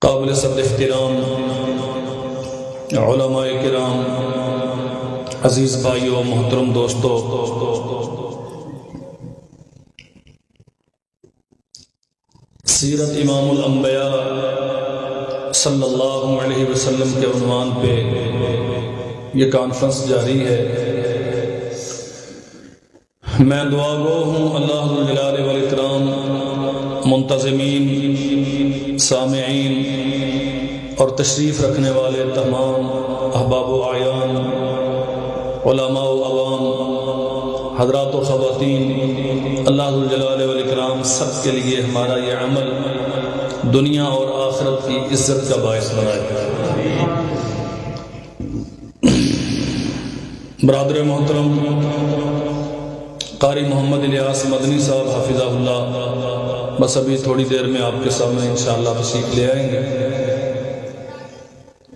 قابل صد احترام علماء کرام، عزیز بھائیو، محترم دوستو، سیرت امام الانبیاء صلی اللہ علیہ وسلم کے عنوان پہ یہ کانفرنس جاری ہے۔ میں دعا گو ہوں اللہ ذو الجلال والاکرام منتظمین، سامعین اور تشریف رکھنے والے تمام احباب و اعیان، علماء و عوام، حضرات و خواتین، اللہ ذو الجلال والاکرام سب کے لیے ہمارا یہ عمل دنیا اور آخرت کی عزت کا باعث بنائے۔ برادر محترم قاری محمد الیاس مدنی صاحب حفظہ اللہ بس ابھی تھوڑی دیر میں آپ کے سامنے انشاءاللہ تشریف لے آئیں گے۔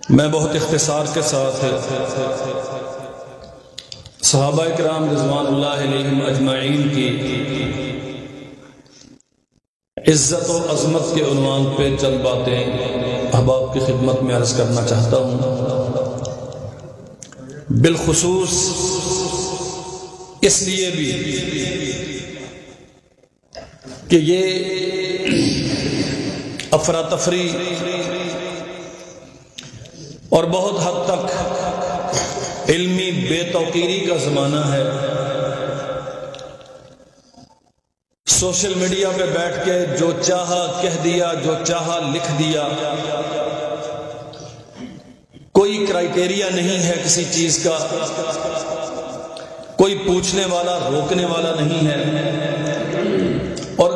میں بہت اختصار کے ساتھ صحابہ کرام رضوان اللہ علیہم اجمعین کی عزت و عظمت کے عنوان پہ چند باتیں احباب کی خدمت میں عرض کرنا چاہتا ہوں، بالخصوص اس لیے بھی کہ یہ افراتفری اور بہت حد تک علمی بے توقیری کا زمانہ ہے۔ سوشل میڈیا پہ بیٹھ کے جو چاہا کہہ دیا، جو چاہا لکھ دیا، کوئی کرائیٹیریا نہیں ہے کسی چیز کا، کوئی پوچھنے والا روکنے والا نہیں ہے، اور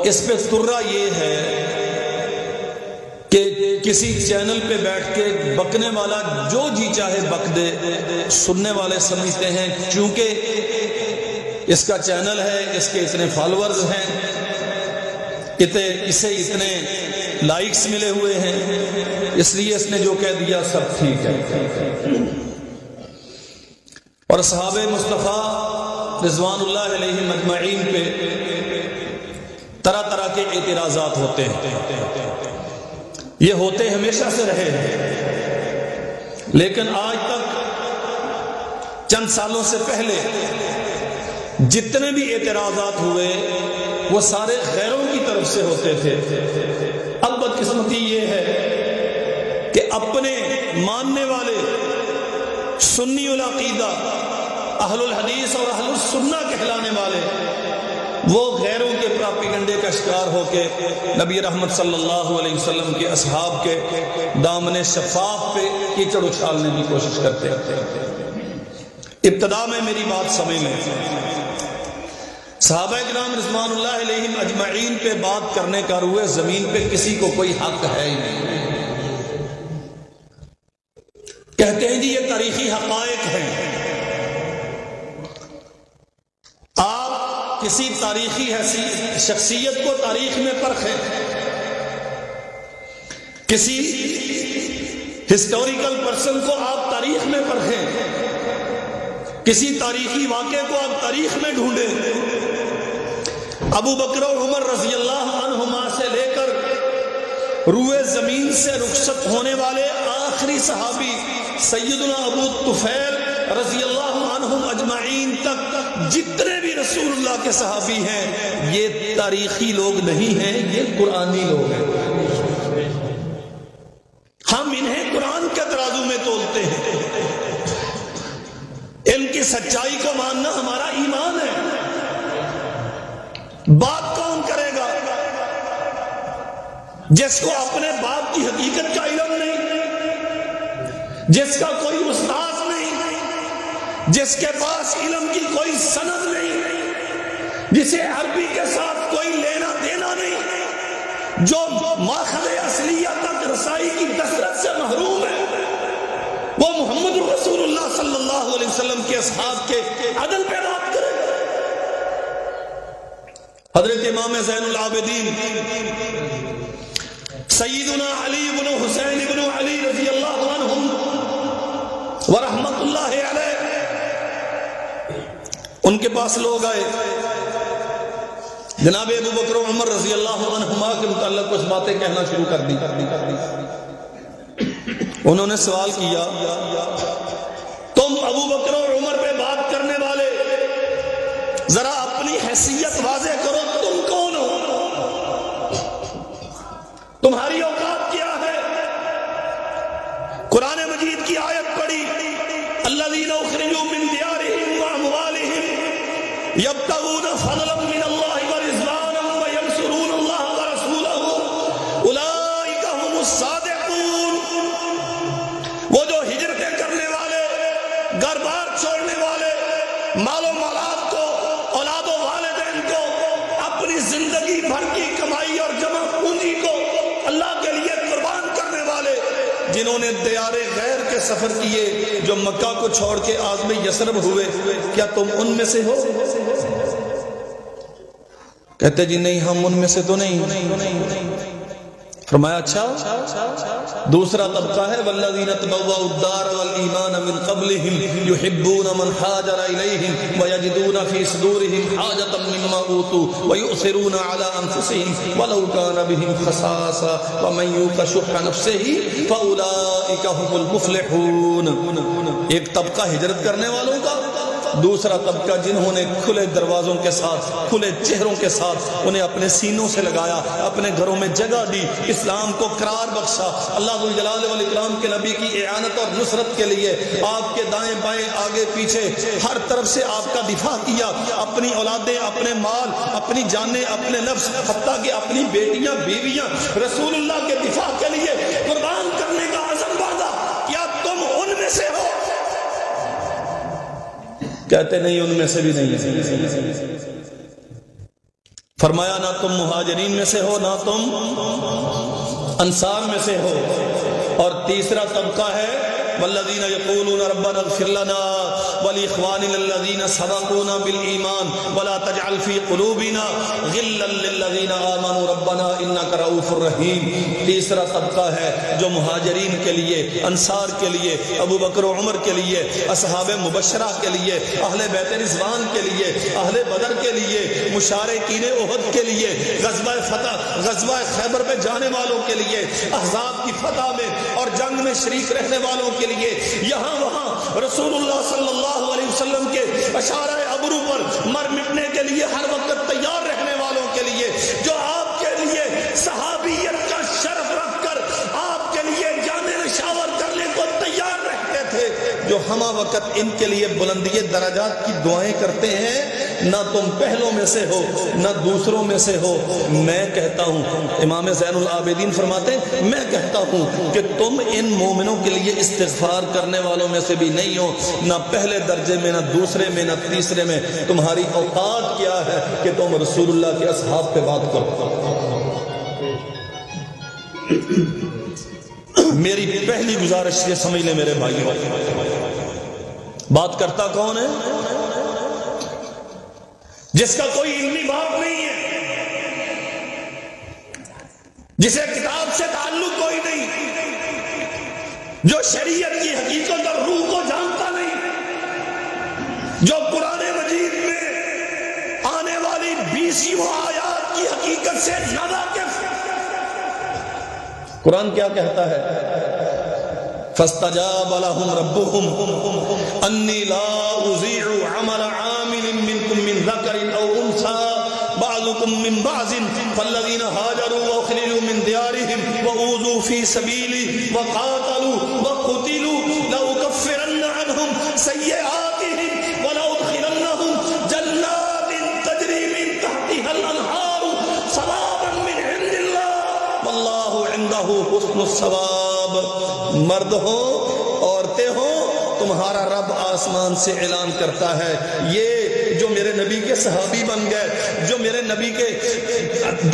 اس پہ ترا یہ ہے کہ کسی چینل پہ بیٹھ کے بکنے والا جو جی چاہے بک دے، سننے والے سمجھتے ہیں چونکہ اس کا چینل ہے، اس کے اتنے فالورز ہیں، اسے اتنے لائکس ملے ہوئے ہیں، اس لیے اس نے جو کہہ دیا سب ٹھیک ہے۔ اور صحابہ مصطفیٰ رضوان اللہ علیہ مجمعین پہ طرح طرح کے اعتراضات ہوتے ہیں، یہ ہوتے ہمیشہ سے رہے ہیں، لیکن آج تک چند سالوں سے پہلے جتنے بھی اعتراضات ہوئے وہ سارے غیروں کی طرف سے ہوتے تھے۔ اب بدقسمتی یہ ہے کہ اپنے ماننے والے سنی العقیدہ اہل الحدیث اور اہل السنہ کہلانے والے وہ غیروں کے پراپیگنڈے کا شکار ہو کے نبی رحمت صلی اللہ علیہ وسلم کے اصحاب کے دامن شفاف پہ کیچڑ اچھالنے کی کوشش کرتے ہیں۔ ابتدا میں میری بات سمجھ لیں، صحابہ کرام رضوان اللہ علیہم اجمعین پہ بات کرنے کا روئے زمین پہ کسی کو کوئی حق ہے ہی نہیں۔ کہتے ہیں جی یہ تاریخی حقائق ہیں، آپ کسی تاریخی شخصیت کو تاریخ میں پرکھیں، کسی ہسٹوریکل پرسن کو آپ تاریخ میں پرکھیں، کسی تاریخی واقعے کو آپ تاریخ میں ڈھونڈیں۔ ابو بکر و عمر رضی اللہ عنہما سے لے کر روئے زمین سے رخصت ہونے والے آخری صحابی سیدنا ابو طفیل رضی اللہ عنہم اجمعین تک جتنے بھی رسول اللہ کے صحابی ہیں یہ تاریخی لوگ نہیں ہیں، یہ قرآنی لوگ ہیں۔ ہم انہیں قرآن کے ترازو میں تولتے ہیں، ان کی سچائی کو ماننا ہمارا ایمان ہے۔ بات کون کرے گا جس کو اپنے باپ کی حقیقت کا علم نہیں، جس کا کوئی استاد نہیں، جس کے پاس علم کی کوئی سند نہیں، جسے عربی کے ساتھ کوئی لینا دینا نہیں، جو ماخذ اصلیہ تک رسائی کی کثرت سے محروم ہے، وہ محمد رسول اللہ صلی اللہ علیہ وسلم کے اصحاب کے عدل پہ بات کرے۔ حضرت امام زین العابدین سیدنا علی بن حسین بن علی رضی اللہ عنہم ورحمت اللہ علیہ، ان کے پاس لوگ آئے، جناب ابو بکر و عمر رضی اللہ عنہما کے متعلق کچھ باتیں کہنا شروع کر دی. انہوں نے سوال کیا تم ابو بکر و عمر پہ بات کرنے والے ذرا اپنی حیثیت واضح کرو, تم کون ہو, تمہاری اوقات کیا ہے؟ قرآن مجید کی آیت پڑھی الذین اخرجوا من دیارہم واموالہم یبتغون فضلا من اللہ ورضوانا وینصرون اللہ ورسولہ اولئک هم الصادقون. وہ جو ہجرتیں کرنے والے, گھر بار چھوڑنے والے, مال و مالات کو, اولاد و والدین کو, اپنی زندگی بھر کی کمائی اور جمع پونجی کو اللہ کے لیے قربان کرنے والے, جنہوں نے دیار غیر کے سفر کیے, جو مکہ کو چھوڑ کے عازم یثرب ہوئے, کیا تم ان میں سے ہو؟ کہتے جی نہیں, ہم ان میں سے تو نہیں. فرمایا اچھا, دوسرا طبقہ ہے والذین تبوأوا الدار والایمان من قبلہم یحبون من ہاجر الیہم ویجدون فی صدورہم حاجۃ مما اوتوا ویؤثرون علی انفسہم ولو کان بہم خصاصۃ ومن یوق شح نفسہ فاولئک هم المفلحون. ایک طبقہ ہجرت کرنے والوں کا, دوسرا طبقہ جنہوں نے کھلے دروازوں کے ساتھ, کھلے چہروں کے ساتھ انہیں اپنے سینوں سے لگایا, اپنے گھروں میں جگہ دی, اسلام کو قرار بخشا, اللہ ذو الجلال والاکرام کے نبی کی اعانت اور نصرت کے لیے آپ کے دائیں بائیں آگے پیچھے ہر طرف سے آپ کا دفاع کیا, اپنی اولادیں, اپنے مال, اپنی جانیں, اپنے نفس, حتیٰ کہ اپنی بیٹیاں بیویاں رسول اللہ کے دفاع کے لیے قربان کرنے کا عزم باندھا. کیا تم ان میں سے ہو؟ کہتے نہیں, ان میں سے بھی نہیں. فرمایا نہ تم مہاجرین میں سے ہو, نہ تم انصار میں سے ہو. اور تیسرا طبقہ ہے والذین یقولون ربنا اغفر لنا ولاخواننا الذین سبقونا بالایمان ولا تجعل فی قلوبنا غلا للذین آمنوا ربنا انک رؤوف رحیم. تیسرا طبقہ ہے جو مہاجرین کے لیے, انصار کے لیے, ابو بکر و عمر کے لیے, اصحاب مبشرہ کے لیے, اہل بیت رضوان کے لیے, اہل بدر کے لیے, مشارکین احد کے لیے, غزوہ فتح, غزوہ خیبر پہ جانے والوں کے لیے, احزاب کی فتح میں اور جنگ میں شریک رہنے والوں کے لیے, یہاں وہاں رسول اللہ صلی اللہ علیہ وسلم کے اشارہ ابرو پر مر مٹنے کے لیے ہر وقت تیار رہنے والوں کے لیے, جو آپ کے لیے صحابیت کا شرف رکھ کر آپ کے لیے جان نشاور کرنے کو تیار رہتے تھے, جو ہمہ وقت ان کے لیے بلندی درجات کی دعائیں کرتے ہیں. نہ تم پہلوں میں سے ہو, نہ دوسروں میں سے ہو. میں کہتا ہوں, امام زین العابدین فرماتے ہیں, میں کہتا ہوں کہ تم ان مومنوں کے لیے استغفار کرنے والوں میں سے بھی نہیں ہو, نہ پہلے درجے میں, نہ دوسرے میں, نہ تیسرے میں. تمہاری اوقات کیا ہے کہ تم رسول اللہ کے اصحاب پہ بات کرو؟ میری پہلی گزارش یہ سمجھ لیں میرے بھائیوں, بات کرتا کون ہے؟ جس کا کوئی علمی بات نہیں ہے, جسے کتاب سے تعلق کوئی نہیں, جو شریعت کی حقیقت اور روح کو جانتا نہیں, جو قرآن مجید میں آنے والی 20 آیات کی حقیقت سے ناواقف. قرآن کیا کہتا ہے؟ فاستجاب لهم ربهم انی لا اضیع عمل عامل منکم من ذکر او انثى بعضکم من بعض فالذین هاجروا واخرجوا من دیارهم واوذوا فی سبیلی وقاتلوا وقتلوا لأکفرن عنهم سیئاتهم ولأدخلنهم جنات تجری من تحتها الانہار ثوابا من عند اللہ واللہ عنده حسن الثواب. مرد ہو, عورتیں ہو, تمہارا رب آسمان سے اعلان کرتا ہے, یہ جو میرے نبی کے صحابی بن گئے, جو میرے نبی کے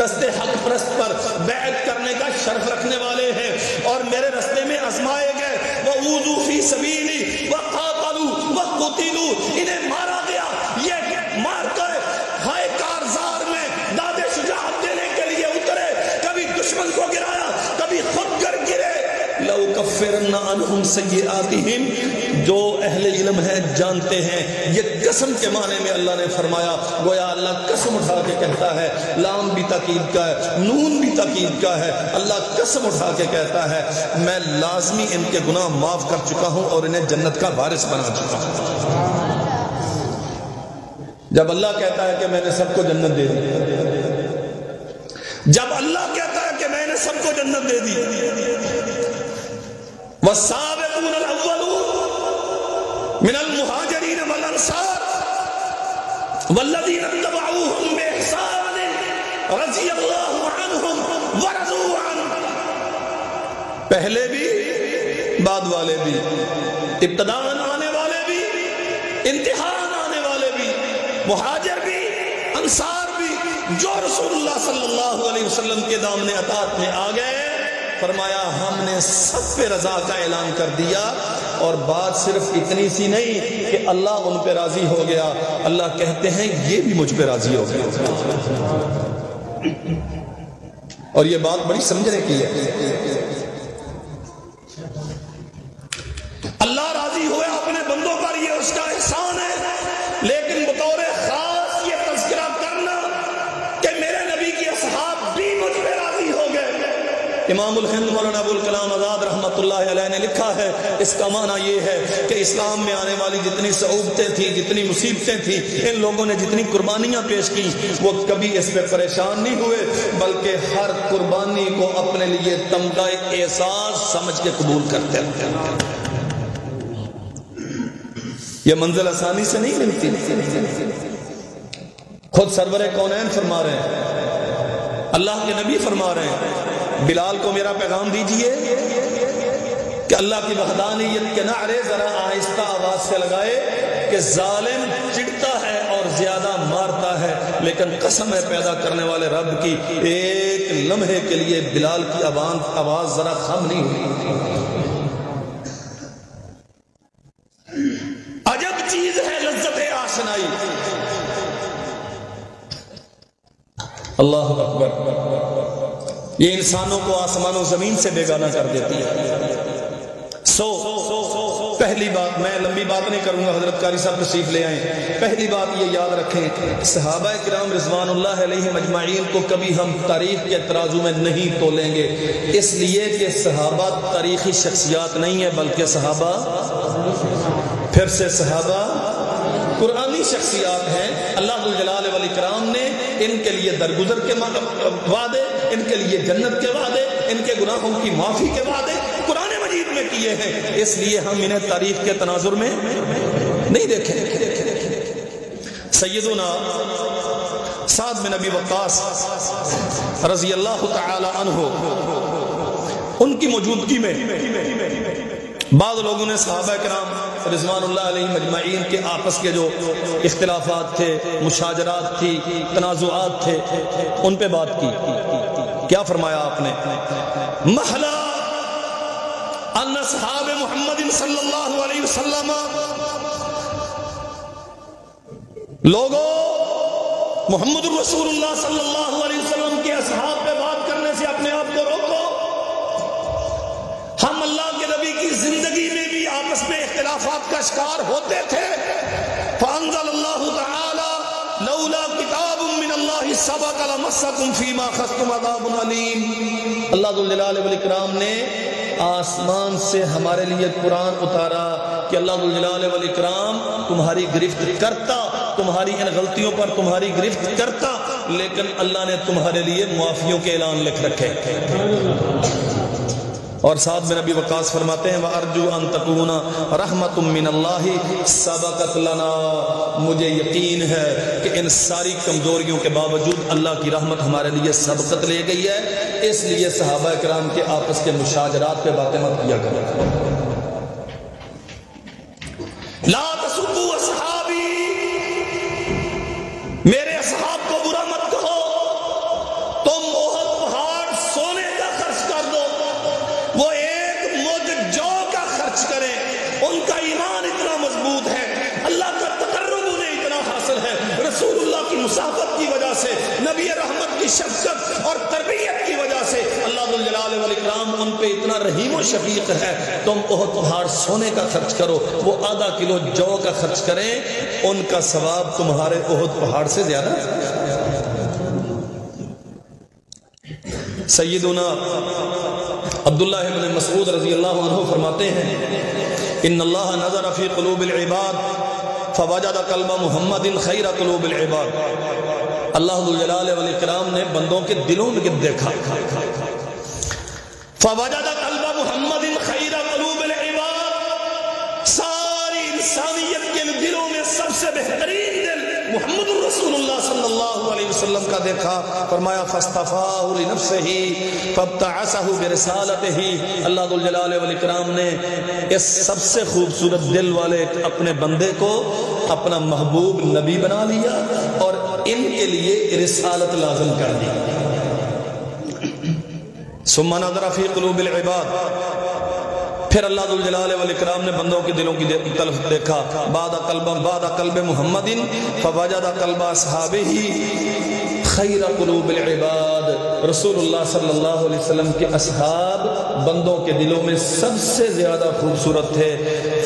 دستے حق پرست پر بیعت کرنے کا شرف رکھنے والے ہیں اور میرے رستے میں آزمائے گئے, وَأُوذُوا فِي سَبِيلِي وَقَاتَلُوا وَقُتِلُوا, انہیں مارا گیا. یہ مار کر ہائے کارزار میں داد شجاعت دینے کے لیے اترے, کبھی دشمن کو گرایا, کبھی خود گر گرے. لَأُكَفِّرَنَّ عَنْهُمْ سَيِّئَاتِهِمْ. جو اہل علم ہے جانتے ہیں یہ قسم کے معنی میں اللہ نے فرمایا. گویا اللہ قسم اٹھا کے کہتا ہے, لام بھی تاکید کا ہے, نون بھی تاکید کا ہے. اللہ قسم اٹھا کے کہتا ہے میں لازمی ان کے گناہ معاف کر چکا ہوں اور انہیں جنت کا وارث بنا چکا ہوں. جب اللہ کہتا ہے کہ میں نے سب کو جنت دے دی, جب اللہ کہتا ہے کہ میں نے سب کو جنت دے دی, والسابقون الاولون من المہاجرین والانصار والذین اتبعوہم بإحسان رضی اللہ عنہم ورضوا عنہ. پہلے بھی بعد والے بھی, ابتداءً آنے والے بھی انتہاءً آنے والے بھی, مہاجر بھی انصار بھی, جو رسول اللہ صلی اللہ علیہ وسلم کے دامن اطاعت میں آ گئے, فرمایا ہم نے سب پہ رضا کا اعلان کر دیا. اور بات صرف اتنی سی نہیں کہ اللہ ان پہ راضی ہو گیا, اللہ کہتے ہیں یہ بھی مجھ پہ راضی ہو گیا. اور یہ بات بڑی سمجھنے کی ہے. اللہ راضی ہوئے اپنے بندوں پر, یہ اس کا احسان ہے, لیکن بطور خاص یہ تذکرہ کرنا کہ میرے نبی کی اصحاب بھی مجھ پہ راضی ہو گئے. امام الہند مولانا ابو الکلام آزاد رحمۃ اللہ علیہ نے لکھا ہے, اس کا معنی یہ ہے کہ اسلام میں آنے والی جتنی صعوبتیں تھیں, جتنی مصیبتیں تھیں, ان لوگوں نے جتنی قربانیاں پیش کی, وہ کبھی اس پہ پریشان نہیں ہوئے, بلکہ ہر قربانی کو اپنے لیے تمغہ احساس سمجھ کے قبول کرتے رہتے. یہ منزل آسانی سے نہیں ملتی. خود سرور کونین فرما رہے ہیں, اللہ کے نبی فرما رہے ہیں, بلال کو میرا پیغام دیجئے کہ اللہ کی وحدانیت کے نعرے ذرا آہستہ آواز سے لگائے کہ ظالم چڑھتا ہے اور زیادہ مارتا ہے, لیکن قسم ہے پیدا کرنے والے رب کی, ایک لمحے کے لیے بلال کی آواز ذرا خم نہیں ہوئی. عجب چیز ہے لذت آشنائی. اللہ اکبر. یہ انسانوں کو آسمان و زمین سے بیگانہ کر دیتی ہے. پہلی بات, میں لمبی بات نہیں کروں گا, حضرت قاری صاحب تشریف لے آئیں. پہلی بات یہ یاد رکھیں, صحابہ کرام رضوان اللہ علیہ مجمعین کو کبھی ہم تاریخ کے ترازو میں نہیں تولیں گے, اس لیے کہ صحابہ تاریخی شخصیات نہیں ہیں, بلکہ صحابہ, پھر سے صحابہ قرآنی شخصیات ہیں. اللہ ذوالجلال والاکرام نے ان کے لیے درگزر کے وعدے, ان کے لیے جنت کے وعدے, ان کے گناہوں کی معافی کے وعدے قرآن مجید میں کیے ہیں. اس لیے ہم انہیں تاریخ کے تناظر میں نہیں دیکھیں. سیدنا سعد بن ابی وقاص رضی اللہ تعالی عنہ, ان کی موجودگی میں بعض لوگوں نے صحابہ کرام رضوان اللہ علیہ مجمعین کے آپس کے جو اختلافات تھے, مشاجرات تھی, تنازعات تھے, ان پہ بات کی. کیا فرمایا آپ نے, محلا ان اصحاب محمد صلی اللہ علیہ وسلم, لوگوں محمد رسول اللہ صلی اللہ علیہ وسلم کے اصحاب پہ بات کرنے سے اپنے آپ کو روکو. ہم اللہ کے نبی کی زندگی میں بھی آپس میں اختلافات کا شکار ہوتے تھے. فانزل اللہ تعالی لولا کتاب من اللہ سبق لمسکم فیما اخذتم عذاب علیم. اللہ ذوالجلال والاکرام نے آسمان سے ہمارے لیے قرآن اتارا کہ اللہ ذوالجلال والاکرام تمہاری گرفت کرتا, تمہاری ان غلطیوں پر تمہاری گرفت کرتا, لیکن اللہ نے تمہارے لیے معافیوں کے اعلان لکھ رکھے. اور سعد بن ابی وقاص فرماتے ہیں وَأَرْجُو أَن تَكُونَ رَحْمَةٌ مِّنَ اللَّهِ سَبَقَتْ لَنَا, مجھے یقین ہے کہ ان ساری کمزوریوں کے باوجود اللہ کی رحمت ہمارے لیے سبقت لے گئی ہے. اس لیے صحابہ کرام کے آپس کے مشاجرات پہ باتیں مت کیا کریں. لا تسبوا اصحابی, میرے اصحاب کو برا مت کہو. تم احد پہاڑ سونے کا خرچ کر دو, وہ ایک مد جو کا خرچ کریں, ان کا ایمان اتنا مضبوط ہے, اللہ کا تقرب انہیں اتنا حاصل ہے, رسول اللہ کی مصاحبت کی وجہ سے, نبی رحمت کی شفقت اور تربیت کی وجہ سے اللہ ذوالجلال والاکرام السلام ان پہ اتنا رحیم و شفیق ہے، تم احد پہاڑ سونے کا خرچ کرو، وہ آدھا کلو جو کا خرچ کریں، ان کا ثواب تمہارے احد پہاڑ سے زیادہ ہے۔ سیدنا عبداللہ بن مسعود رضی اللہ عنہ فرماتے ہیں ان اللہ نظر فی قلوب العباد فوجد قلب محمد خیر قلوب العباد۔ اللہ ذوالجلال والاکرام نے بندوں کے دلوں میں دیکھا، فوجد قلب محمد خیر قلوب العباد، ساری انسانیت کے دلوں میں سب سے بہترین دل محمد رسول اللہ صلی اللہ علیہ وسلم کا دیکھا۔ فرمایا فاصطفاہ لنفسہ فابتعثہ برسالتہ، اللہ ذوالجلال والاکرام نے اس سب سے خوبصورت دل والے اپنے بندے کو اپنا محبوب نبی بنا لیا اور ان کے لیے رسالت لازم کر دی۔ ثم نظر فی قلوب العباد، پھر اللہ ذوالجلال والاکرام نے بندوں کے دلوں کی طرف دیکھا، بعد قلب محمد فوجد قلب اصحابہ خیر قلوب العباد، رسول اللہ صلی اللہ علیہ وسلم کے اصحاب بندوں کے دلوں میں سب سے زیادہ خوبصورت تھے۔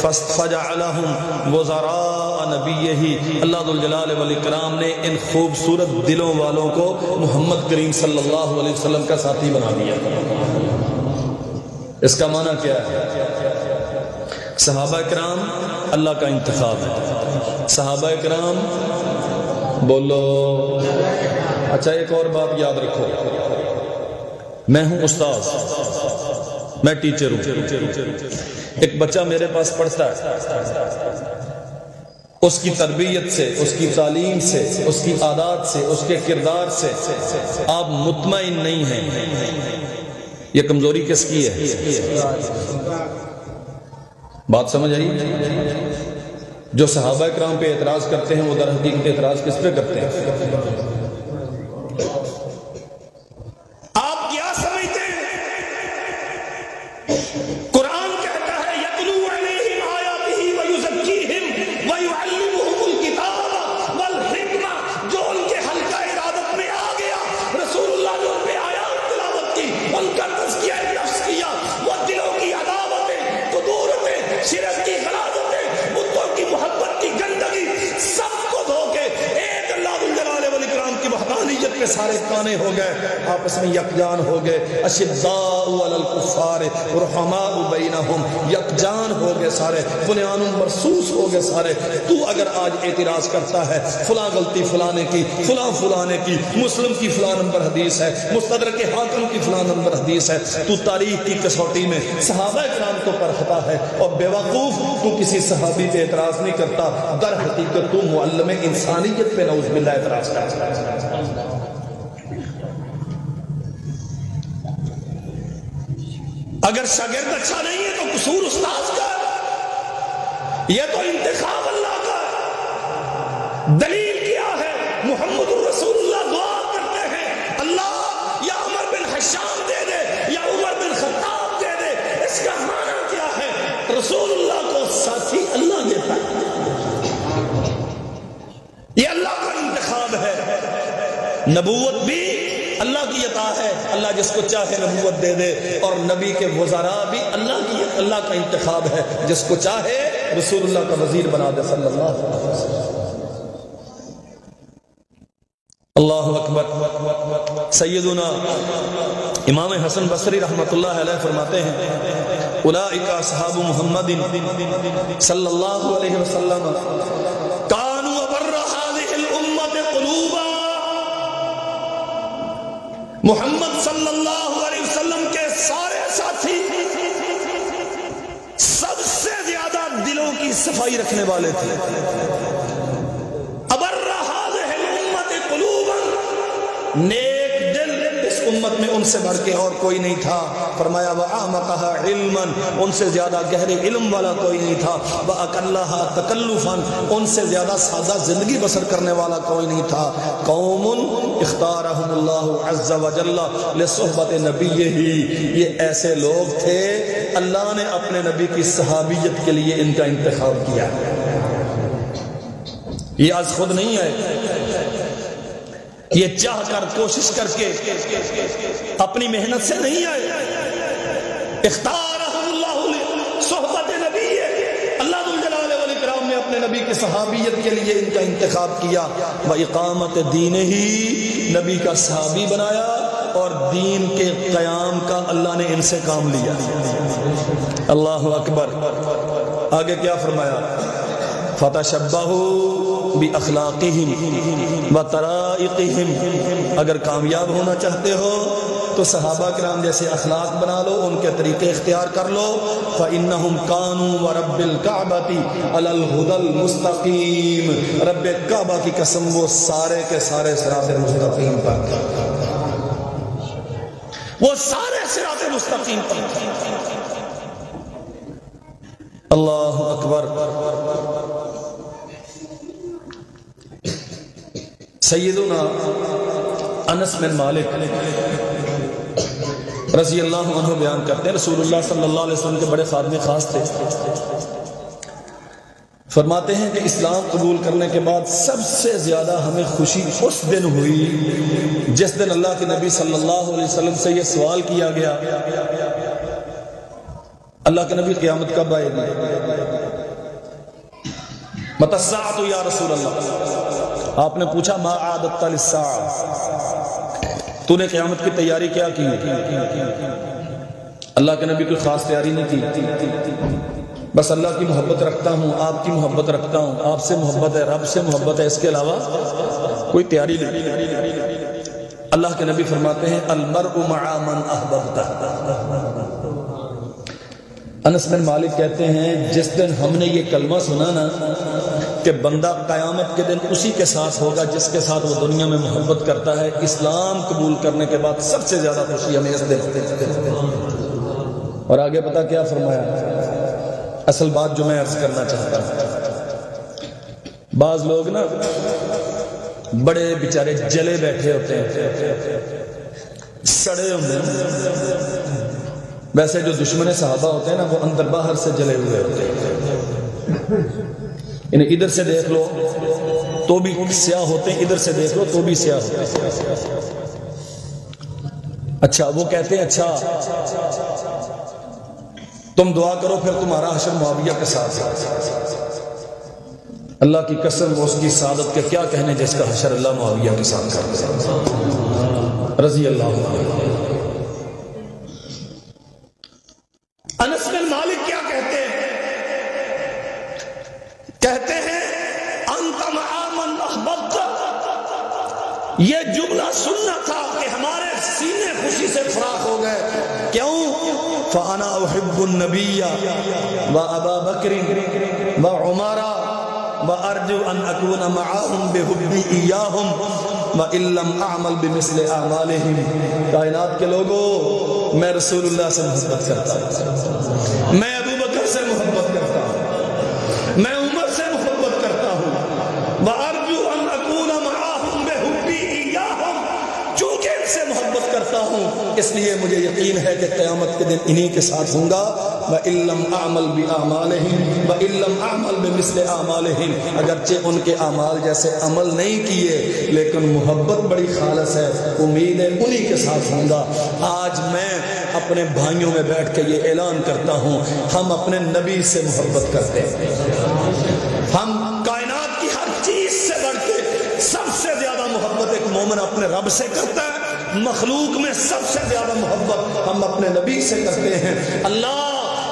فجعلہم وزراء نبیہ، اللہ ذوالجلال والاکرام نے ان خوبصورت دلوں والوں کو محمد کریم صلی اللہ علیہ وسلم کا ساتھی بنا دیا۔ اس کا معنی کیا ہے؟ صحابہ کرام اللہ کا انتخاب ہے۔ صحابہ کرام بولو۔ اچھا ایک اور بات یاد رکھو، میں ہوں استاذ، میں ٹیچر ہوں، ایک بچہ میرے پاس پڑھتا ہے، اس کی تربیت سے، اس کی تعلیم سے، اس کی عادات سے، اس کے کردار سے آپ مطمئن نہیں ہیں، یہ کمزوری کس کی ہے؟ بات سمجھ آئی؟ جو صحابہ کرام پہ اعتراض کرتے ہیں وہ در حقیقت اعتراض کس پہ کرتے ہیں؟ آپ کیا سمجھتے ہیں؟ قرآن کہتا ہے یتلو علیہم آیاتہ ویزکیہم ویعلمہم الکتاب والحکمہ، جو ان کے حلقہ ارادت میں آ گیا، رسول اللہ نے ان پہ آیات تلاوت کی، ان کا تزکیہ نفس کیا، وہ دلوں کی عداوتیں، قدورتیں، شرک کی غلاظتیں، بتوں کی محبت کی گندگی سب کو دھو کے ایک اللہ ذوالجلال والاکرام کی وحدانیت پہ سارے کانے ہو گئے، آپس میں یکجان ہو گئے۔ اشداء علی الکفار رحماء بینہم، یکجان ہو گئے سارے، بنیان مرصوص ہو گئے سارے۔ تو اگر آج اعتراض کرتا ہے فلاں غلطی فلاں نے کی، فلاں نے کی، مسلم کی فلاں نمبر حدیث ہے، مستدرک حاکم کی فلاں نمبر حدیث ہے، تو تاریخ کی کسوٹی میں صحابہ کرام کو پرکھتا ہے اور بے وقوف تو کسی صحابی پہ اعتراض نہیں کرتا، در حقیقت تو معلم انسانیت پہ نعوذ باللہ اعتراض کرتا ہے۔ اگر شاگرد اچھا نہیں ہے تو قصور استاذ کا ہے، یہ تو انتخاب اللہ کا ہے۔ دلیل کیا ہے؟ محمد الرسول اللہ دعا کرتے ہیں اللہ یا عمر بن حشام دے دے یا عمر بن خطاب دے دے۔ اس کا معنی کیا ہے؟ رسول اللہ کو ساتھی اللہ دیتا ہے، یہ اللہ کا انتخاب ہے۔ نبوت بھی اللہ کی عطا ہے، اللہ جس کو چاہے نبوت دے دے، اور نبی کے وزراء بھی اللہ کا انتخاب ہے، جس کو چاہے رسول اللہ کا وزیر بنا دے صلی اللہ علیہ وسلم۔ اللہ اکبر۔ سیدنا امام حسن بصری رحمۃ اللہ علیہ فرماتے ہیں اولئک اصحاب محمد صلی اللہ علیہ وسلم کانوا ابر هذه الامه قلوبا، محمد صلی اللہ علیہ وسلم کے سارے ساتھی سب سے زیادہ دلوں کی صفائی رکھنے والے تھے۔ ابر هذه الامه قلوبا، نیک دل اس امت میں ان سے بڑھ کے اور کوئی نہیں تھا۔ فرمایا وَأَعْمَقَهَا عِلْمًا، ان سے زیادہ گہرے علم والا کوئی نہیں تھا۔ وَأَقَلَّهَا تَكَلُّفًا، ان سے زیادہ سادہ زندگی بسر کرنے والا کوئی نہیں تھا۔ قوم اختارهم اللہ عز وجل لصحبت نبیہ، یہ ایسے لوگ تھے اللہ نے اپنے نبی کی صحابیت کے لیے ان کا انتخاب کیا۔ یہ آج خود نہیں آئے، یہ چاہ کر کوشش کر کے اپنی محنت سے نہیں آئے، اختارهم اللہ لصحبت نبی، اللہ ذو الجلال والاکرام نے اپنے نبی کی صحابیت کے لیے ان کا انتخاب کیا، وإقامت دین ہی، نبی کا صحابی بنایا اور دین کے قیام کا اللہ نے ان سے کام لیا۔ اللہ اکبر۔ آگے کیا فرمایا؟ فَتَشَبَّهُوا بِأَخْلَاقِهِمْ وَطَرَائِقِهِمْ، اگر کامیاب ہونا چاہتے ہو تو صحابہ کرام جیسے اخلاق بنا لو، ان کے طریقے اختیار کر لو۔ فَإِنَّهُمْ كَانُوا وَرَبِّ الْكَعْبَةِ عَلَى الْهُدَى الْمُسْتَقِيمِ، رب کعبہ کی قسم وہ سارے کے سارے صراط مستقیم پر تھے، وہ سارے صراط مستقیم پر تھے۔ اللہ اکبر۔ سیدنا انس بن مالک رضی اللہ عنہ بیان کرتے ہیں، رسول اللہ صلی اللہ علیہ وسلم کے بڑے خادم خاص تھے۔ فرماتے ہیں کہ اسلام قبول کرنے کے بعد سب سے زیادہ ہمیں خوشی اس دن ہوئی جس دن اللہ کے نبی صلی اللہ علیہ وسلم سے یہ سوال کیا گیا، اللہ کے نبی قیامت کب آئے گی؟ متی الساعۃ یا رسول اللہ، آپ نے پوچھا ما اعددت للساعۃ، تو نے قیامت کی تیاری کیا کی؟ اللہ کے نبی کوئی خاص تیاری نہیں کی، بس اللہ کی محبت رکھتا ہوں، آپ کی محبت رکھتا ہوں، آپ سے محبت ہے، رب سے محبت ہے، اس کے علاوہ کوئی تیاری نہیں۔ اللہ کے نبی فرماتے ہیں المرء مع من احببت۔ انس بن مالک کہتے ہیں جس دن ہم نے یہ کلمہ سنا نا کہ بندہ قیامت کے دن اسی کے ساتھ ہوگا جس کے ساتھ وہ دنیا میں محبت کرتا ہے، اسلام قبول کرنے کے بعد سب سے زیادہ خوشی ہمیں اس دن۔ اور آگے پتہ کیا فرمایا؟ اصل بات جو میں عرض کرنا چاہتا ہوں، بعض لوگ نا بڑے بیچارے جلے بیٹھے ہوتے ہیں، سڑے ہوتے ہیں، ویسے جو دشمن صحابہ ہوتے ہیں نا وہ اندر باہر سے جلے ہوئے ہوتے ہیں، انہیں ادھر سے دیکھ لو تو بھی سیاہ ہوتے ہیں، ادھر سے دیکھ لو تو بھی سیاہ ہوتے ہیں۔ اچھا وہ کہتے ہیں اچھا تم دعا کرو پھر تمہارا حشر معاویہ کے ساتھ ہے۔ اللہ کی قسم وہ اس کی سعادت کے کیا کہنے جس کا حشر اللہ معاویہ کے ساتھ کرتا ہے رضی اللہ عنہ۔ انس بن مالک کیا کہتے ہیں؟ کہتے ہیں انت مع من احببت، یہ جملہ سننا تھا کہ ہمارے سینے خوشی سے فراخ ہو گئے۔ کیوں؟ فانا احب النبی وابا بکر وعمر وارجو ان اکون معهم بحبی ایاہم وان لم اعمل بمثل اعمالہم۔ کائنات کے لوگوں، میں رسول اللہ سے محبت کرتا ہوں، میں ابو بکر سے محبت کرتا ہوں، میں عمر سے محبت کرتا ہوں، وارجو ان اکون معهم بحبی ایاہم، چونکہ ان سے محبت کرتا ہوں اس لیے مجھے یقین ہے کہ قیامت کے دن انہی کے ساتھ ہوں گا۔ وَإِن لَّمْ أَعْمَلْ بِأَعْمَالِهِمْ وَإِن لَّمْ أَعْمَلْ بِمِثْلِ أَعْمَالِهِمْ، اگرچہ ان کے اعمال جیسے عمل نہیں کیے لیکن محبت بڑی خالص ہے، امید ہے انہی کے ساتھ ہوں گا۔ آج میں اپنے بھائیوں میں بیٹھ کے یہ اعلان کرتا ہوں ہم اپنے نبی سے محبت کرتے ہیں، ہم کائنات کی ہر چیز سے بڑھ کے سب سے زیادہ محبت ایک مومن اپنے رب سے کرتا ہے، مخلوق میں سب سے زیادہ محبت ہم اپنے نبی سے کرتے ہیں۔ اللہ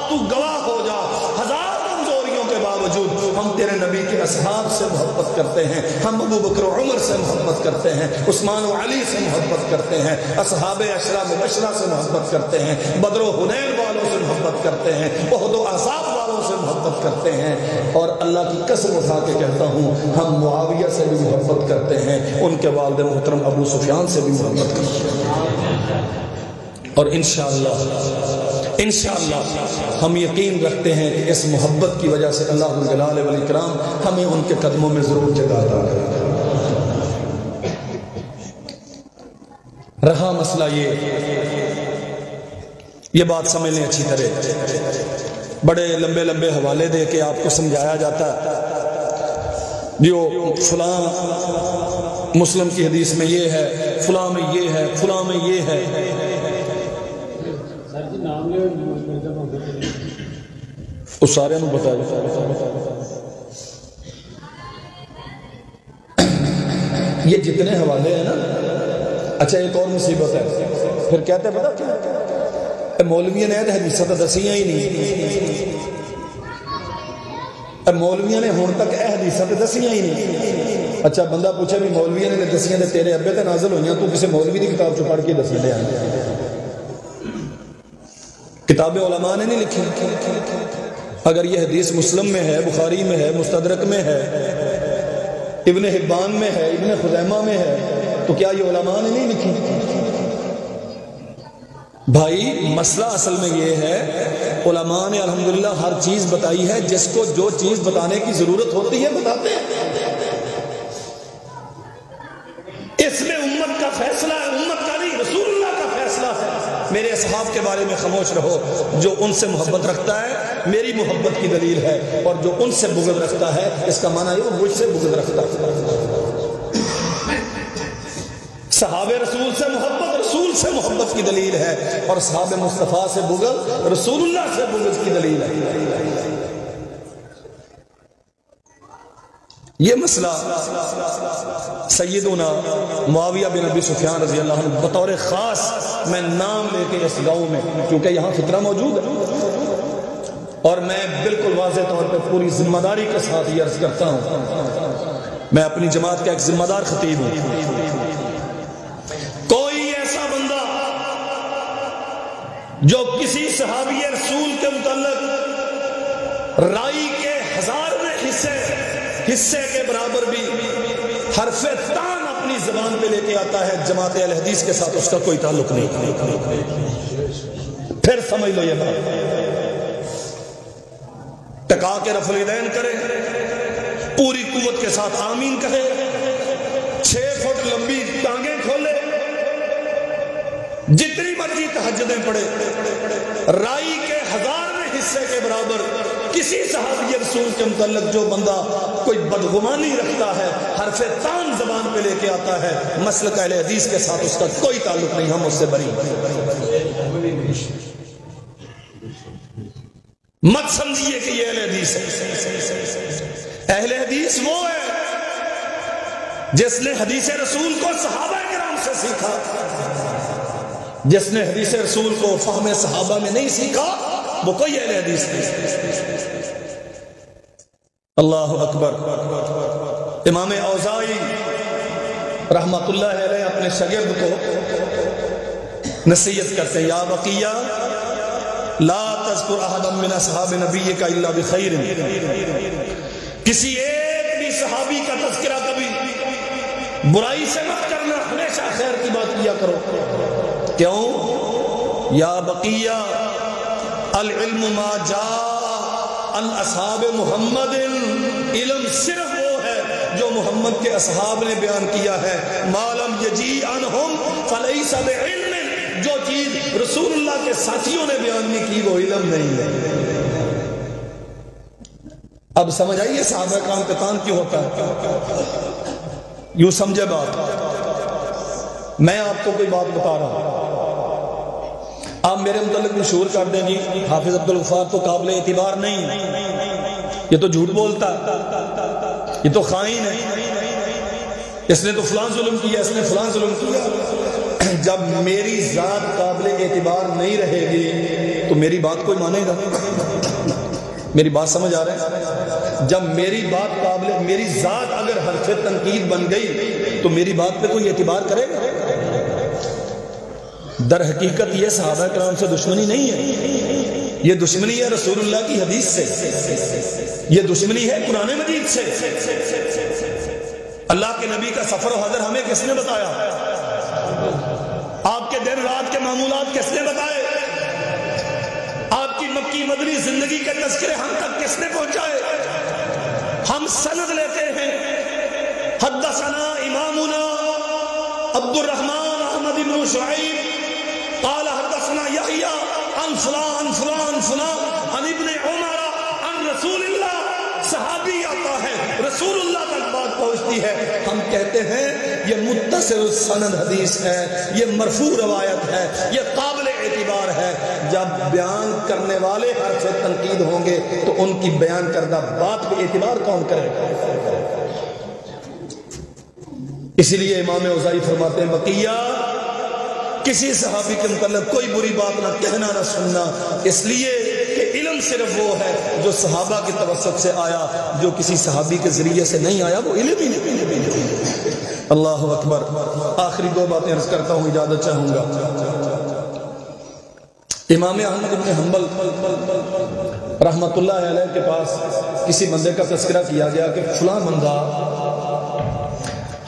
تو گواہ ہو جا، ہزار کمزوریوں کے باوجود ہم تیرے نبی کے اصحاب سے محبت کرتے ہیں، ہم ابو بکر و عمر سے محبت کرتے ہیں، عثمان و علی سے محبت کرتے ہیں، اصحاب عشرہ مبشرہ سے محبت کرتے ہیں، بدر و حنین والوں سے محبت کرتے ہیں، احد و احزاب والوں سے محبت کرتے ہیں، اور اللہ کی قسم اٹھا کے کہتا ہوں ہم معاویہ سے بھی محبت کرتے ہیں، ان کے والد محترم ابو سفیان سے بھی محبت کرتے ہیں، اور انشاءاللہ ہم یقین رکھتے ہیں کہ اس محبت کی وجہ سے اللہ ذو الجلال والاکرام ہمیں ان کے قدموں میں ضرور جگہ عطا کرے گا۔ رہا مسئلہ یہ بات سمجھ لیں اچھی طرح، بڑے لمبے لمبے حوالے دے کے آپ کو سمجھایا جاتا ہے جو فلاں مسلم کی حدیث میں یہ ہے، فلاں میں یہ ہے، فلاں میں یہ ہے۔ وہ سارے بتایا. یہ جتنے حوالے ہیں نا. اچھا ایک اور مصیبت ہے. پھر کہتے ہیں پتا کیا مولویوں نے حدیثاں تو دسیاں ہی نہیں. مولویوں نے ہون تک حدیثاں تو دسیاں ہی نہیں. اچھا بندہ پوچھے بھی مولویوں نے دسیاں تے تیرے ابے تے نازل ہوئیاں تو کسی مولوی کی کتاب چ پڑھ کے دسی لے. کتابیں علماء نے نہیں لکھی. اگر یہ حدیث مسلم میں ہے، بخاری میں ہے، مستدرک میں ہے، ابن حبان میں ہے، ابن خزیمہ میں ہے، تو کیا یہ علماء نے نہیں لکھی؟ بھائی مسئلہ اصل میں یہ ہے علماء نے الحمدللہ ہر چیز بتائی ہے. جس کو جو چیز بتانے کی ضرورت ہوتی ہے بتاتے ہیں. اس میں امت کا فیصلہ ہے، امت کا نہیں، رسول اللہ کا فیصلہ ہے. میرے اصحاب کے بارے میں خاموش رہو. جو ان سے محبت رکھتا ہے میری محبت کی دلیل ہے، اور جو ان سے بغض رکھتا ہے اس کا معنی یہ وہ مجھ سے بغض رکھتا ہے. صحابہ رسول سے محبت رسول سے محبت کی دلیل ہے، اور صحابہ مصطفیٰ سے بغض رسول اللہ سے بغض کی دلیل ہے. یہ مسئلہ سیدنا معاویہ بن ابی سفیان رضی اللہ عنہ بطور خاص میں نام لے کے اس گاؤں میں، کیونکہ یہاں فطرہ موجود ہے اور میں بالکل واضح طور پہ پوری ذمہ داری کے ساتھ یہ عرض کرتا ہوں، میں اپنی جماعت کا ایک ذمہ دار خطیب ہوں. کوئی ایسا بندہ جو کسی صحابی رسول کے متعلق رائی کے 1000 میں حصے کے برابر بھی حرف تان اپنی زبان پہ لے کے آتا ہے، جماعت اہل حدیث کے ساتھ اس کا کوئی تعلق نہیں. پھر سمجھ لو یہ بات. ٹکا کے رفع الیدین کرے، پوری قوت کے ساتھ آمین کہے، 6 فٹ لمبی ٹانگیں کھولے، جتنی مرضی تہجدیں پڑھے، رائی کے 1000ویں حصے کے برابر کسی صحابی رسول کے متعلق جو بندہ کوئی بدگمانی رکھتا ہے، حرف تان زبان پہ لے کے آتا ہے، مسلک اہل حدیث کے ساتھ اس کا کوئی تعلق نہیں، ہم اس سے بری. مت سمجھیے کہ یہ اہل حدیث ہے. اہل حدیث وہ ہے جس نے حدیث رسول کو صحابہ کرام سے سیکھا. جس نے حدیث رسول کو فہم صحابہ میں نہیں سیکھا وہ کوئی اہل حدیث نہیں. اللہ اکبر. امام اوزاعی رحمت اللہ علیہ اپنے شاگرد کو نصیحت کرتے ہیں، یا بقیہ لا تذکر احدا من اصحاب نبیک الا بخیر. کسی ایک بھی صحابی کا تذکرہ کبھی برائی سے مت کرنا، ہمیشہ خیر کی بات کیا کرو. کیوں؟ یا بقیہ العلم ما جاء عن اصحاب محمد. علم صرف وہ ہے جو محمد کے اصحاب نے بیان کیا ہے. ما لم یجی عنہم فلیس بعلم. جو چیز رسول اللہ کے ساتھیوں نے بیان نہیں کی وہ علم نہیں ہے. اب سمجھ آئیے صحابہ کرام کا کام کیوں ہوتا ہے. یوں سمجھے بات. میں آپ کو کوئی بات بتا رہا ہوں، آپ میرے متعلق مشہور کر دیں گی حافظ عبدالغفار تو قابل اعتبار نہیں، یہ تو جھوٹ بولتا، یہ تو خائن ہے، اس نے تو فلاں ظلم کیا، اس نے فلاں ظلم کیا. جب میری ذات قابل اعتبار نہیں رہے گی تو میری بات کوئی مانے گا؟ میری بات سمجھ آ رہا ہے؟ جب میری بات میری ذات اگر حرف تنقید بن گئی تو میری بات پہ کوئی اعتبار کرے گا؟ در حقیقت یہ صحابہ کرام سے دشمنی نہیں ہے، یہ دشمنی ہے رسول اللہ کی حدیث سے، یہ دشمنی ہے قرآن مجید سے. اللہ کے نبی کا سفر و حضر ہمیں کس نے بتایا؟ آپ کے دن رات کے معمولات کس نے بتائے؟ آپ کی مکی مدنی زندگی کے تذکرے ہم تک کس نے پہنچائے؟ ہم سند لیتے ہیں، حدثنا امامنا عبد الرحمن احمد بن شعیب قال حدثنا یحییٰ عن فلان فلان فلان عن ابن عمر عن رسول اللہ. صحابی آتا ہے، رسول اللہ تک بات پہنچتی ہے، ہم کہتے ہیں یہ متصل السند حدیث ہے، یہ مرفوع روایت ہے، یہ قابل اعتبار اعتبار ہے جب بیان کرنے والے حرف تنقید ہوں گے تو ان کی بیان کردہ بات پہ اعتبار کون کرے گا؟ اسی لیے امام اوزاعی فرماتے ہیں بقیہ کسی صحابی کے متعلق کوئی بری بات نہ کہنا نہ سننا، اس لیے کہ علم صرف وہ ہے جو صحابہ کی توسط سے آیا، جو کسی صحابی کے ذریعے سے نہیں آیا وہ علم ہی نہیں۔ اللہ اکبر۔ آخری دو باتیں عرض کرتا ہوں، اجازت چاہوں گا۔ امام احمد بن حنبل رحمت اللہ علیہ کے پاس کسی بندے کا تذکرہ کیا گیا کہ فلاں بندہ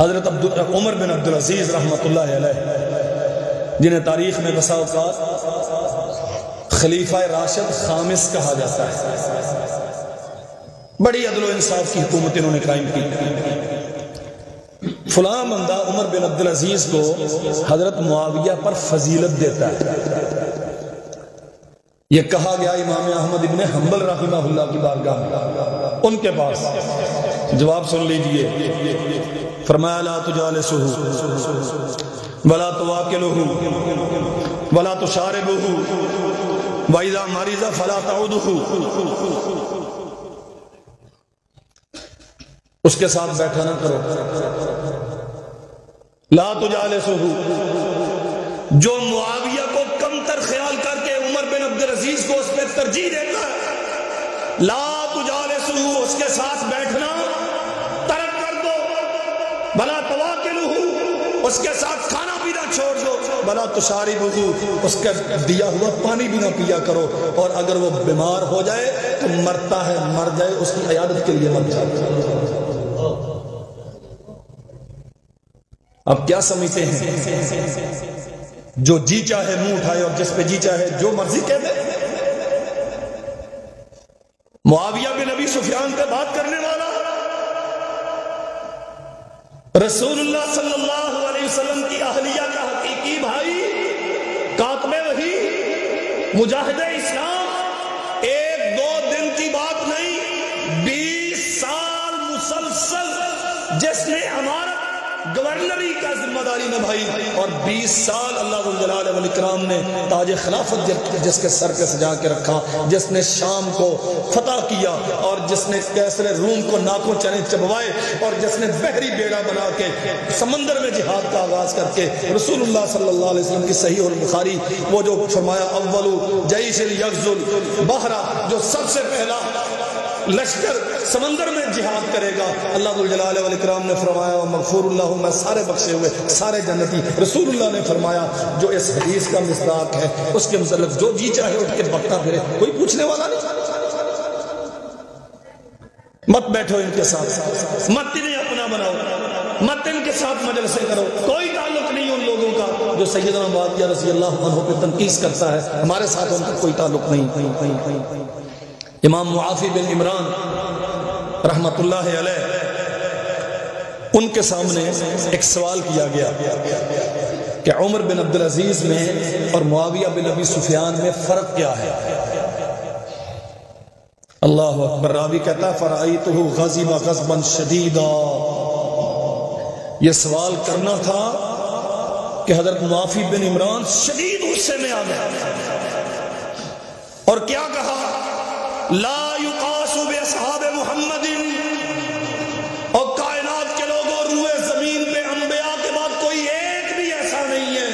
حضرت عمر بن عبدالعزیز رحمت اللہ علیہ، جنہیں تاریخ میں بسا اوقات خلیفہ راشد خامس کہا جاتا ہے، بڑی عدل و انصاف کی حکومت انہوں نے قائم کی، فلاں بندہ عمر بن عبدالعزیز کو حضرت معاویہ پر فضیلت دیتا ہے۔ یہ کہا گیا امام احمد بن حنبل رحمہ اللہ کی بارگاہ میں، ان کے پاس جواب سن لیجئے۔ فرمایا لا تجالسہ ولا تواکلہ ولا تشاربہ وَإِذَا مَرِضَ فَلَا تَعُودُهُ، اس کے ساتھ بیٹھا نہ کرو۔ لا تجالسہ، جو معاویہ کو کمتر خیال کر کے عمر بن عبدالعزیز کو اس پہ ترجیح دیتا ہے، لا تجالسہ، اس کے ساتھ بیٹھنا ترک کر دو، وَلَا تَوَاكِلُهُ، اس کے ساتھ کھانا پینا چھوڑ دو، وَلَا تُشَارِبُهُ، اس کا دیا ہوا پانی بھی نہ پیا کرو، اور اگر وہ بیمار ہو جائے تو مرتا ہے مر جائے، اس کی عیادت کے لیے مت جائے۔ اب کیا سمجھتے ہیں؟ جو جی چاہے منہ اٹھائے اور جس پہ جی چاہے جو مرضی کہہ دے؟ معاویہ بن ابی سفیان پہ بات کرنے والا رسول اللہ صلی اللہ علیہ وسلم کی اہلیہ کا حقیقی بھائی، کاتب وحی، مجاہد اسلام، ایک دو دن کی بات نہیں، 20 سال مسلسل جس نے ہمارا گورنری کا ذمہ داری نبھائی، اور 20 سال اللہ جلال والاکرام نے تاج خلافت جس کے سر پہ سجا کے رکھا، جس نے شام کو فتح کیا، اور جس نے کیسر روم کو ناکوں چنے چبوائے، اور جس نے بحری بیڑا بنا کے سمندر میں جہاد کا آغاز کر کے رسول اللہ صلی اللہ علیہ وسلم کی صحیح البخاری وہ جو فرمایا اول جیش یغزل البحر، جو سب سے پہلا لشکر سمندر میں جہاد کرے گا، اللہ جلال والاکرام نے فرمایا مغفور اللہ، میں سارے بخشے ہوئے سارے جنتی۔ رسول اللہ نے فرمایا جو اس حدیث کا مصداق ہے اس کے متعلق جو جی چاہے اٹھ کے بکتا پھرے، کوئی پوچھنے والا نہیں۔ مت بیٹھو ان کے ساتھ، مت انہیں اپنا بناؤ، مت ان کے ساتھ مجلسیں کرو، کوئی تعلق نہیں ان لوگوں کا جو سیدنا معاویہ رضی اللہ عنہ پہ تنقید کرتا ہے، ہمارے ساتھ ان کا کوئی تعلق نہیں۔ امام معافی بن عمران رحمت اللہ علیہ، ان کے سامنے ایک سوال کیا گیا کہ عمر بن عبدالعزیز میں اور معاویہ بن ابی سفیان میں فرق کیا ہے؟ اللہ اکبر۔ راوی کہتا ہے فرأیتہ غضب غضبا شدیدا، یہ سوال کرنا تھا کہ حضرت معافی بن عمران شدید غصے میں آ گئے، اور کیا کہا؟ لا یقاس باصحاب محمد، اور کائنات کے لوگوں روئے زمین پہ انبیاء کے بعد کوئی ایک بھی ایسا نہیں ہے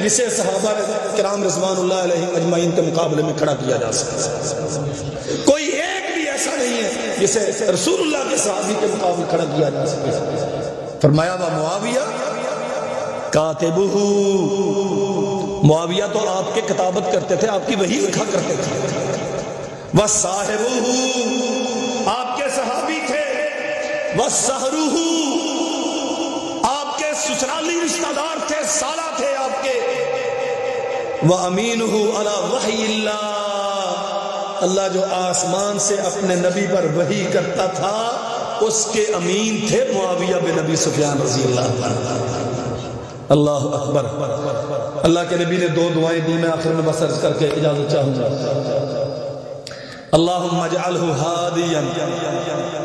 جسے صحابہ کرام رضوان اللہ علیہم اجمعین کے مقابلے میں کھڑا کیا جا سکے، کوئی ایک بھی ایسا نہیں ہے جسے رسول اللہ کے صحابی کے مقابلے کھڑا کیا جا سکے۔ فرمایا وہ معاویہ کاتبہ، معاویہ تو آپ کے کتابت کرتے تھے، آپ کی وحی لکھا کرتے تھے، وَصَاحِبُهُ، آپ کے صحابی تھے، وَصَحْرُهُ، آپ کے سسرالی رشتہ دار تھے، سالہ تھے آپ کے، وَأَمِينُهُ عَلَى وَحْيِ اللَّهِ، اللہ جو آسمان سے اپنے نبی پر وحی کرتا تھا اس کے امین تھے معاویہ بن ابی سفیان رضی اللہ عنہ۔ اللہ اکبر۔ اللہ کے نبی نے دو دعائیں دی، میں آخر میں بس عرض کر کے اجازت چاہوں گا۔ اللہم اجعلہ ہادیا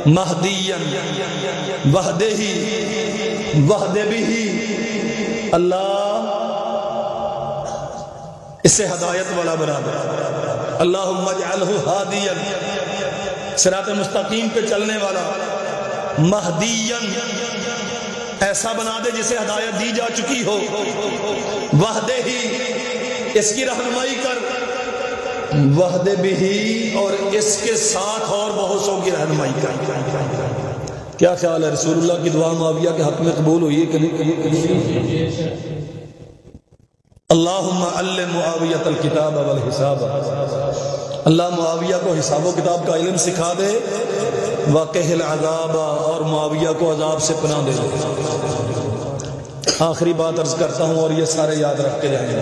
مہدیا وہدہ وہد بہ، اللہ اس سے ہدایت والا بنا دے، اللہم اجعلہ ہادیا، صراط مستقیم پہ چلنے والا، مہدیا، ایسا بنا دے جسے ہدایت دی جا چکی ہو، وحدہ ہی، اس کی رہنمائی کر، وحدہ بھی، اور اس کے ساتھ اور بہت سو کی رہنمائی کر۔ کیا خیال ہے، رسول اللہ کی دعا معاویہ کے حق میں قبول ہوئی ہے کہ نہیں؟ اللہم علم معاویۃ الکتاب والحساب، اللہ معاویہ کو حساب و کتاب کا علم سکھا دے، وقہ العذاب، اور معاویہ کو عذاب سے پناہ دے دے۔ آخری بات عرض کرتا ہوں اور یہ سارے یاد رکھ کے جائیں گے۔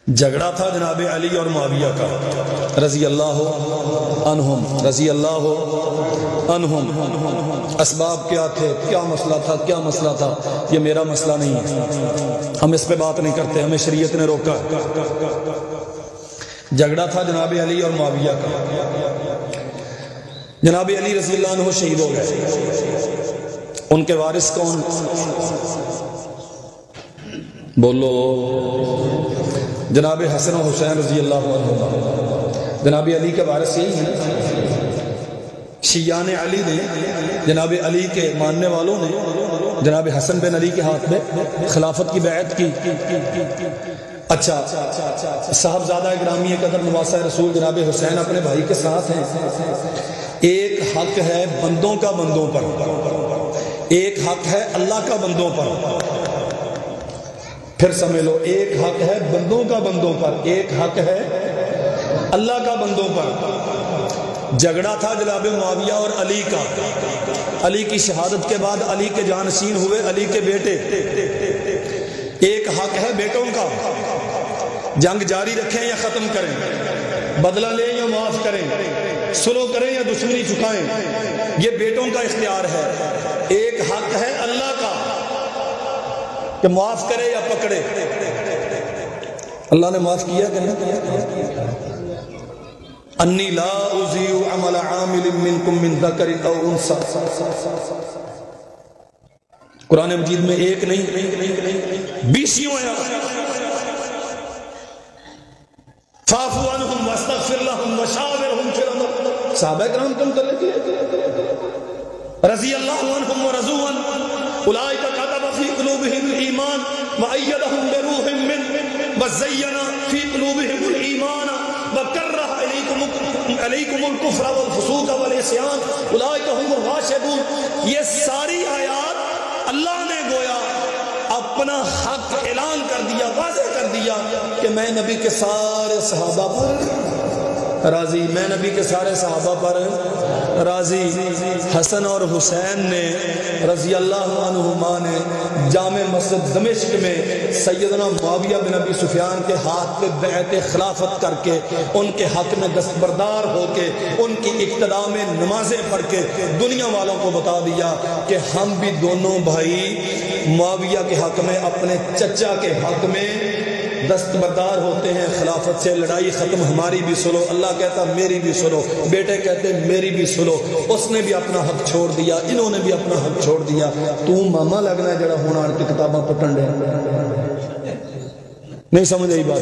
جھگڑا تھا جناب علی اور معاویہ کا رضی اللہ عنہم، رضی اللہ عنہم۔ اسباب کیا تھے، کیا مسئلہ تھا، کیا مسئلہ تھا، یہ میرا مسئلہ نہیں ہے، ہم اس پہ بات نہیں کرتے، ہمیں شریعت نے روکا۔ جھگڑا تھا جناب علی اور معاویہ کا۔ جناب علی رضی اللہ عنہ شہید ہو گئے، ان کے وارث کون؟ بولو۔ جناب حسن و حسین رضی اللہ عنہ، جناب علی کے وارث یہی ہیں۔ شیعان علی نے، جناب علی کے ماننے والوں نے جناب حسن بن علی کے ہاتھ میں خلافت کی بیعت کی۔ اچھا، صاحبزادہ گرامی قدر نواسہ رسول جناب حسین اپنے بھائی کے ساتھ ہیں۔ ایک حق ہے بندوں کا بندوں پر، ایک حق ہے اللہ کا بندوں پر۔ پھر سمجھ لو، ایک حق ہے بندوں کا بندوں پر، ایک حق ہے اللہ کا بندوں پر۔ جھگڑا تھا جناب معاویہ اور علی کا۔ علی کی شہادت کے بعد علی کے جانشین ہوئے علی کے بیٹے۔ ایک حق ہے بیٹوں کا، جنگ جاری رکھیں یا ختم کریں، بدلہ لیں یا معاف کریں، صلح کریں یا دشمنی چکائیں، یہ بیٹوں کا اختیار ہے۔ ایک حق ہے اللہ کا کہ معاف کرے یا پکڑے۔ اللہ نے معاف کیا کہ نہیں؟ انی لا اضیع عمل عامل منکم من ذکر او انثی، قرآن مجید میں ایک نہیں 20 ہیں۔ فاعف عنہم واستغفر لہم وشاورہم فی الامر، صحابہ کرام کے متعلق رضی اللہ عنہم ورضوا عنہ، اولئک کتب فی قلوبہم الایمان وأیدہم بروح منہ وزین فی قلوبہم الایمان وکرہ علیکم الکفر والفسوق والعصیان اولئک هم الراشدون۔ یہ ساری آیات اللہ نے گویا اپنا حق اعلان کر دیا، واضح کر دیا کہ میں نبی کے سارے صحابہ پر راضی، میں نبی کے سارے صحابہ پر راضی۔ حسن اور حسین نے رضی اللہ عنہما نے جامع مسجد دمشق میں سیدنا معاویہ بن ابی سفیان کے ہاتھ پہ بیعت خلافت کر کے، ان کے حق میں دستبردار ہو کے، ان کی اقتداء میں نمازیں پڑھ کے دنیا والوں کو بتا دیا کہ ہم بھی دونوں بھائی معاویہ کے حق میں، اپنے چچا کے حق میں دستبردار ہوتے ہیں، خلافت سے لڑائی ختم، ہماری بھی سنو۔ اللہ کہتا میری بھی سنو، بیٹے کہتے میری بھی سنو۔ اس نے بھی اپنا حق چھوڑ دیا، انہوں نے بھی اپنا حق چھوڑ دیا۔ تو ماما لگنا ہے جڑا ہونا آن کی کتاباں پٹن دے، نہیں سمجھ آئی بات؟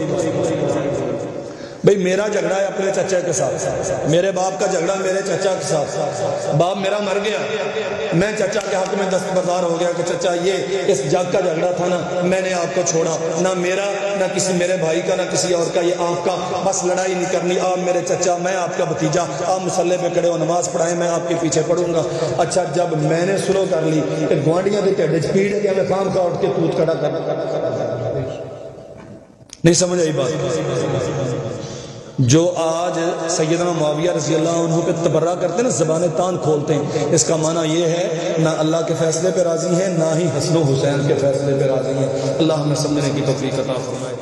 بھئی میرا جھگڑا ہے اپنے چچا کے ساتھ، میرے باپ کا جھگڑا میرے چچا کے ساتھ، باپ میرا مر گیا، میں چچا کے حق میں دستبردار ہو گیا کہ چچا یہ اس جگ کا جھگڑا تھا نا، میں نے آپ کو چھوڑا، نہ میرا نہ کسی میرے بھائی کا نہ کسی اور کا، یہ آپ کا، بس لڑائی نہیں کرنی، آپ میرے چچا، میں آپ کا بھتیجا، آپ مصلے پہ کھڑے ہو نماز پڑھائیں، میں آپ کے پیچھے پڑھوں گا۔ اچھا جب میں نے سلو کر لی کہ گوانڈیاں کے ٹھڈ سپیڈ ہے کہ ہمیں کام کا اٹھ کے توت کھڑا کر، نہیں سمجھ آئی بات؟ جو آج سیدنا معاویہ رضی اللہ عنہ پہ تبرہ کرتے ہیں نا، زبانیں تان کھولتے ہیں، اس کا معنی یہ ہے نہ اللہ کے فیصلے پہ راضی ہیں، نہ ہی حسن و حسین کے فیصلے پہ راضی ہیں۔ اللہ ہمیں سمجھنے کی توفیق عطا فرمائے۔